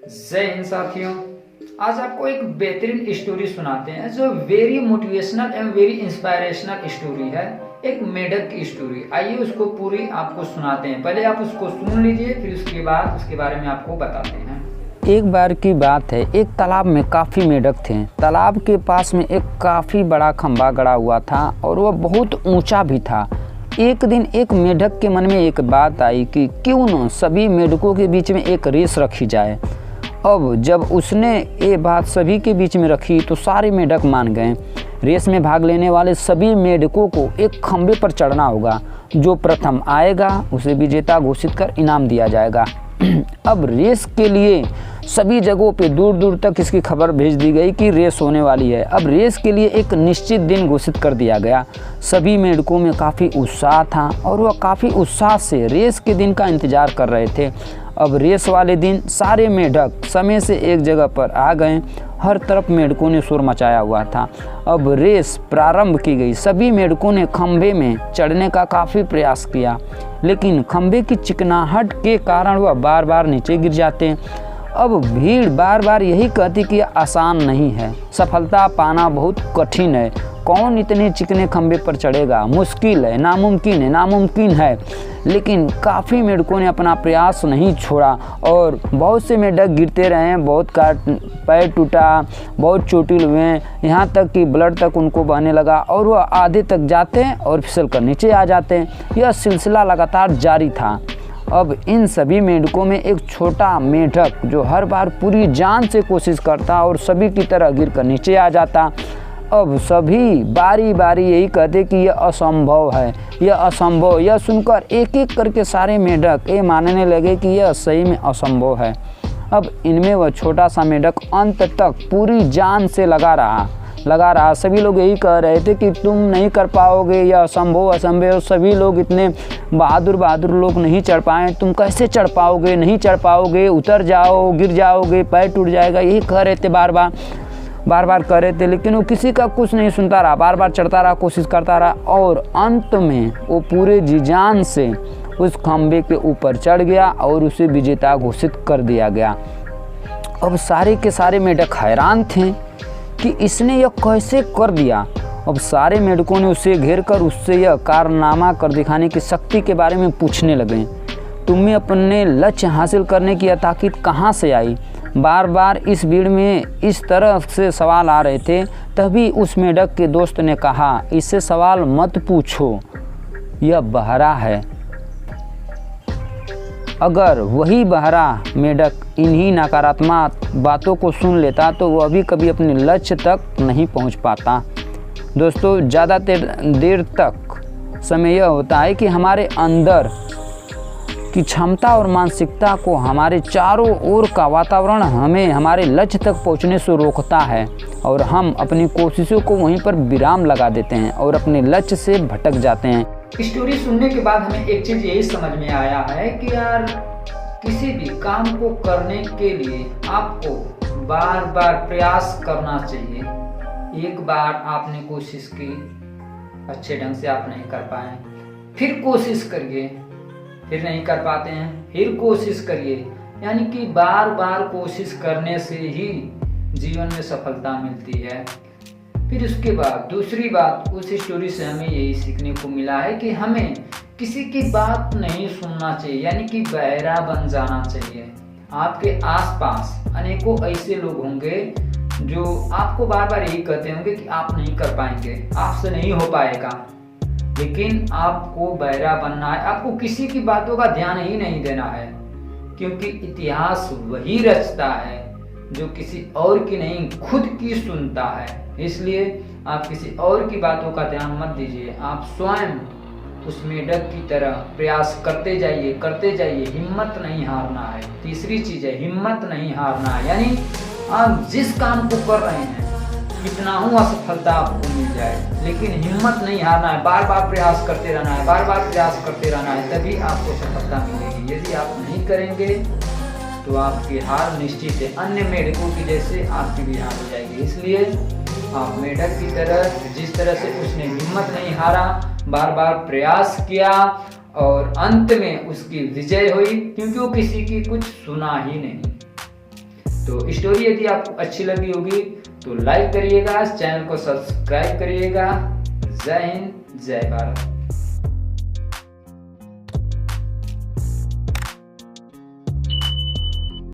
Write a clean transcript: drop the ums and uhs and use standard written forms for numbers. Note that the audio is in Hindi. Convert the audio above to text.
जय हिंद साथियों। आज आपको एक बेहतरीन स्टोरी सुनाते हैं जो very motivational and very inspirational story है। एक मेढक की स्टोरी। आइए उसको पूरी आपको सुनाते हैं। पहले आप उसको सुन लीजिए, फिर उसके बाद उसके बारे में आपको बताते हैं। एक बार की बात है, एक तालाब में काफ़ी मेढक थे। तालाब के पास में एक काफ़ी बड़ा खंभा गड़ा हुआ था और वह बहुत ऊंचा भी था। एक दिन एक मेढक के मन में एक बात आई कि क्यों न सभी मेढकों के बीच में एक रेस रखी जाए। अब जब उसने ये बात सभी के बीच में रखी तो सारे मेढक मान गए। रेस में भाग लेने वाले सभी मेढकों को एक खंभे पर चढ़ना होगा। जो प्रथम आएगा उसे विजेता घोषित कर इनाम दिया जाएगा। अब रेस के लिए सभी जगहों पे दूर दूर तक इसकी खबर भेज दी गई कि रेस होने वाली है। अब रेस के लिए एक निश्चित दिन घोषित कर दिया गया। सभी मेढकों में काफ़ी उत्साह था और वह काफ़ी उत्साह से रेस के दिन का इंतज़ार कर रहे थे। अब रेस वाले दिन सारे मेढक समय से एक जगह पर आ गए। हर तरफ मेढकों ने शोर मचाया हुआ था। अब रेस प्रारंभ की गई। सभी मेढकों ने खंभे में चढ़ने का काफ़ी प्रयास किया, लेकिन खंभे की चिकनाहट के कारण वह बार बार नीचे गिर जाते। अब भीड़ बार बार यही कहती कि आसान नहीं है, सफलता पाना बहुत कठिन है, कौन इतने चिकने खंभे पर चढ़ेगा, मुश्किल है, नामुमकिन है। लेकिन काफ़ी मेढकों ने अपना प्रयास नहीं छोड़ा और बहुत से मेढक गिरते रहे। बहुत का पैर टूटा, बहुत चोटिल हुए, यहाँ तक कि ब्लड तक उनको बहने लगा और वह आधे तक जाते और फिसल कर नीचे आ जाते। यह सिलसिला लगातार जारी था। अब इन सभी मेढकों में एक छोटा मेढक जो हर बार पूरी जान से कोशिश करता और सभी की तरह गिर कर नीचे आ जाता। अब सभी बारी बारी यही कहते कि यह असंभव है, यह असंभव। यह सुनकर एक एक करके सारे मेढक ये मानने लगे कि यह सही में असंभव है। अब इनमें वह छोटा सा मेढक अंत तक पूरी जान से लगा रहा। सभी लोग यही कह रहे थे कि तुम नहीं कर पाओगे, यह असंभव। सभी लोग इतने बहादुर लोग नहीं चढ़ पाए, तुम कैसे चढ़ पाओगे, नहीं चढ़ पाओगे, उतर जाओ, गिर जाओगे, पैर टूट जाएगा। यही कह रहे थे, बार बार कह रहे थे। लेकिन वो किसी का कुछ नहीं सुनता रहा, बार बार चढ़ता रहा, कोशिश करता रहा और अंत में वो पूरे जी जान से उस खंभे के ऊपर चढ़ गया और उसे विजेता घोषित कर दिया गया। अब सारे के सारे मेढक हैरान थे कि इसने यह कैसे कर दिया। अब सारे मेढकों ने उसे घेर कर उससे यह कारनामा कर दिखाने की शक्ति के बारे में पूछने लगे। तुम्हें अपने लक्ष्य हासिल करने की यह ताकत कहाँ से आई? बार बार इस भीड़ में इस तरह से सवाल आ रहे थे। तभी उस मेढक के दोस्त ने कहा, इससे सवाल मत पूछो, यह बहरा है। अगर वही बहरा मेढक इन्हीं नकारात्मक बातों को सुन लेता तो वह भी कभी अपने लक्ष्य तक नहीं पहुंच पाता। दोस्तों, ज़्यादा देर तक समय यह होता है कि हमारे अंदर की क्षमता और मानसिकता को हमारे चारों ओर का वातावरण हमें हमारे लक्ष्य तक पहुंचने से रोकता है और हम अपनी कोशिशों को वहीं पर विराम लगा देते हैं और अपने लक्ष्य से भटक जाते हैं। स्टोरी सुनने के बाद हमें एक चीज यही समझ में आया है कि यार किसी भी काम को करने के लिए आपको बार बार प्रयास करना चाहिए। एक बार आपने कोशिश की, अच्छे ढंग से आप नहीं कर पाए, फिर कोशिश करिए, फिर नहीं कर पाते हैं, फिर कोशिश करिए। यानी कि बार बार कोशिश करने से ही जीवन में सफलता मिलती है। फिर उसके बाद दूसरी बात, उस स्टोरी से हमें यही सीखने को मिला है कि हमें किसी की बात नहीं सुनना चाहिए, यानी कि बहरा बन जाना चाहिए। आपके आसपास अनेकों ऐसे लोग होंगे जो आपको बार बार यही कहते होंगे कि आप नहीं कर पाएंगे, आपसे नहीं हो पाएगा, लेकिन आपको बहरा बनना है। आपको किसी की बातों का ध्यान ही नहीं देना है, क्योंकि इतिहास वही रचता है जो किसी और की नहीं खुद की सुनता है। इसलिए आप किसी और की बातों का ध्यान मत दीजिए, आप स्वयं उस मेढक की तरह प्रयास करते जाइए। हिम्मत नहीं हारना है। तीसरी चीज है हिम्मत नहीं हारना है, यानी आप जिस काम को कर रहे हैं कितना हूँ असफलता आपको मिल जाए, लेकिन हिम्मत नहीं हारना है। बार बार प्रयास करते रहना है, तभी आपको सफलता मिलेगी। यदि आप नहीं करेंगे तो आपकी हार निश्चित है। अन्य मेढकों की जैसे आपकी भी हार हो जाएगी। इसलिए आप मेढक की तरह, जिस तरह से उसने हिम्मत नहीं हारा, बार बार प्रयास किया और अंत में उसकी विजय हुई, क्योंकि वो किसी की कुछ सुना ही नहीं। तो स्टोरी यदि आपको अच्छी लगी होगी तो लाइक करिएगा, चैनल को सब्सक्राइब करिएगा। जय हिंद, जय भारत।